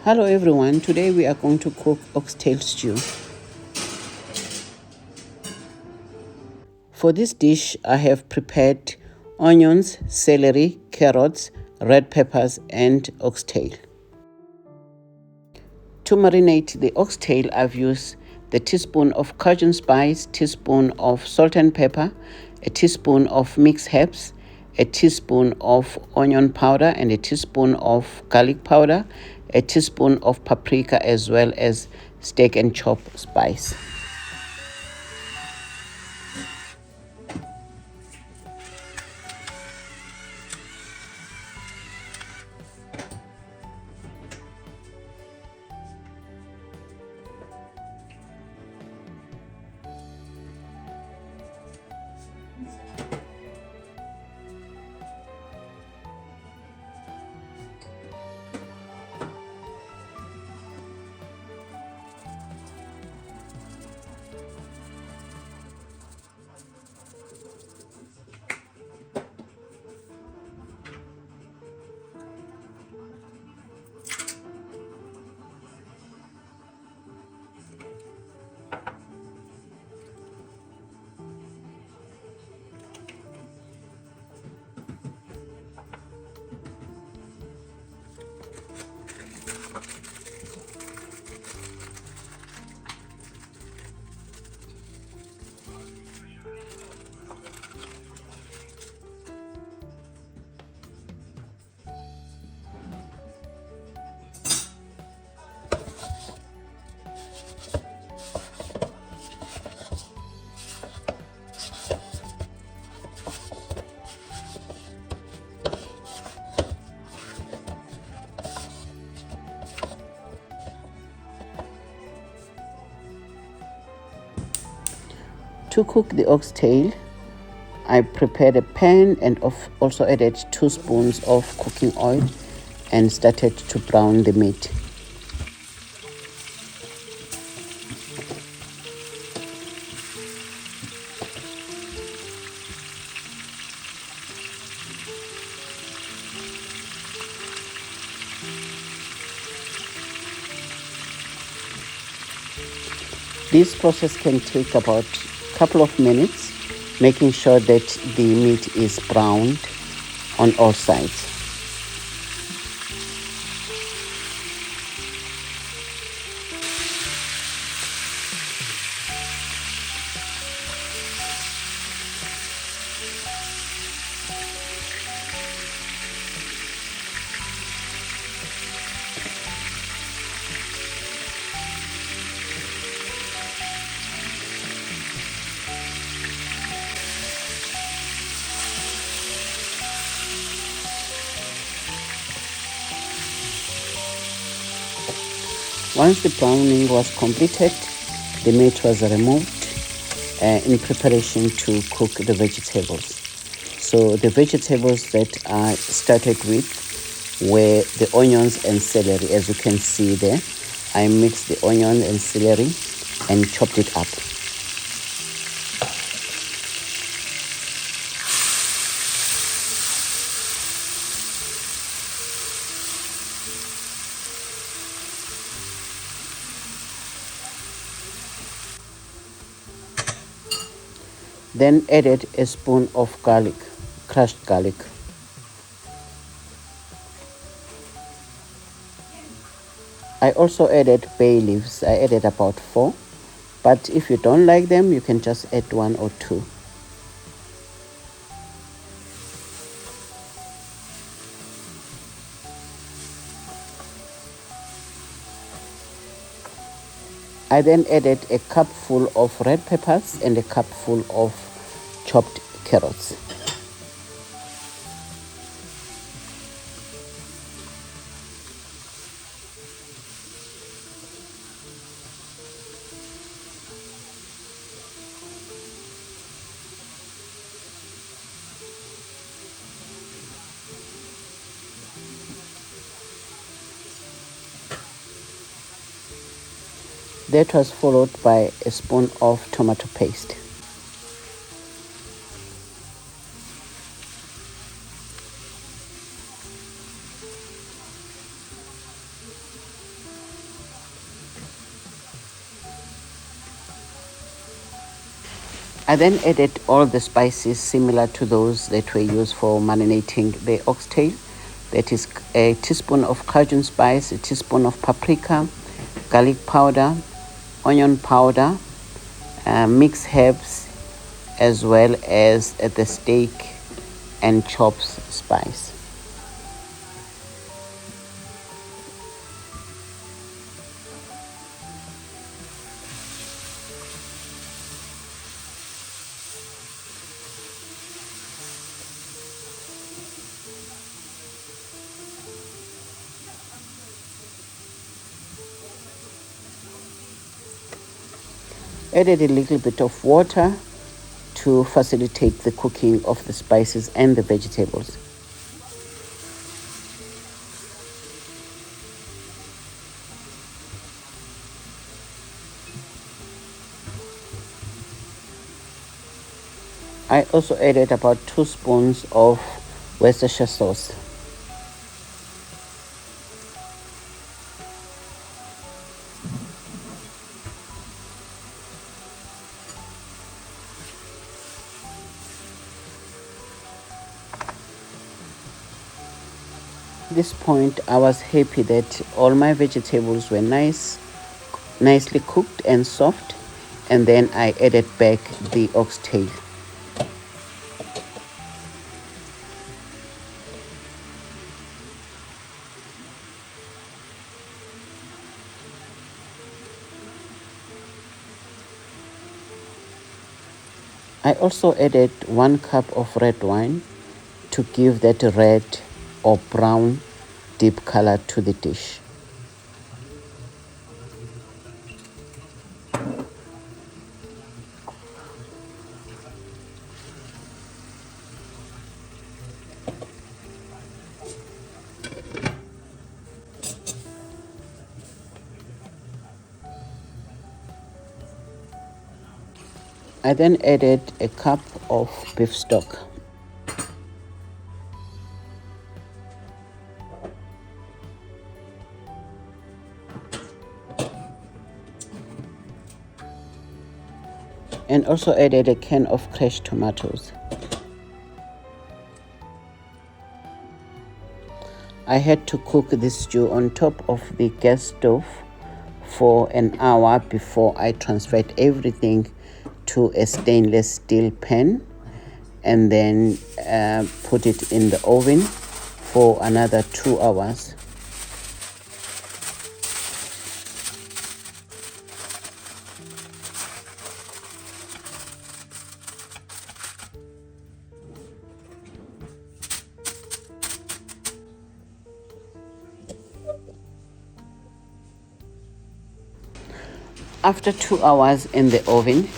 Hello everyone, today we are going to cook oxtail stew. For this dish I have prepared onions, celery, carrots, red peppers and oxtail. To marinate the oxtail I've used the teaspoon of Cajun spice, teaspoon of salt and pepper, a teaspoon of mixed herbs, a teaspoon of onion powder and a teaspoon of garlic powder, a teaspoon of paprika as well as steak and chop spice. To cook the oxtail, I prepared a pan and also added 2 spoons of cooking oil and started to brown the meat. This process can take about a couple of minutes, making sure that the meat is browned on all sides. Once the browning was completed, the meat was removed in preparation to cook the vegetables. So the vegetables that I started with were the onions and celery. As you can see there, I mixed the onion and celery and chopped it up. Then added a spoon of garlic, crushed garlic. I also added bay leaves. I added about 4, but if you don't like them, you can just add 1 or 2. I then added a cupful of red peppers and a cupful of chopped carrots. That was followed by a spoon of tomato paste. I then added all the spices similar to those that were used for marinating the oxtail. That is a teaspoon of Cajun spice, a teaspoon of paprika, garlic powder, onion powder, mixed herbs, as well as the steak and chops spice. Added a little bit of water to facilitate the cooking of the spices and the vegetables. I also added about 2 spoons of Worcestershire sauce. At this point, I was happy that all my vegetables were nicely cooked and soft, and then I added back the oxtail. I also added 1 cup of red wine to give that red or brown deep color to the dish. I then added a cup of beef stock. And also added a can of crushed tomatoes. I had to cook this stew on top of the gas stove for an hour before I transferred everything to a stainless steel pan and then put it in the oven for another 2 hours. After 2 hours in the oven,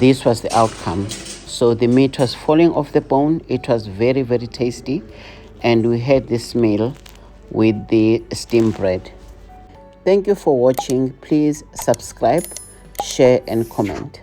this was the outcome. So the meat was falling off the bone. It was very, very tasty. And we had this meal with the steamed bread. Thank you for watching. Please subscribe, share, and comment.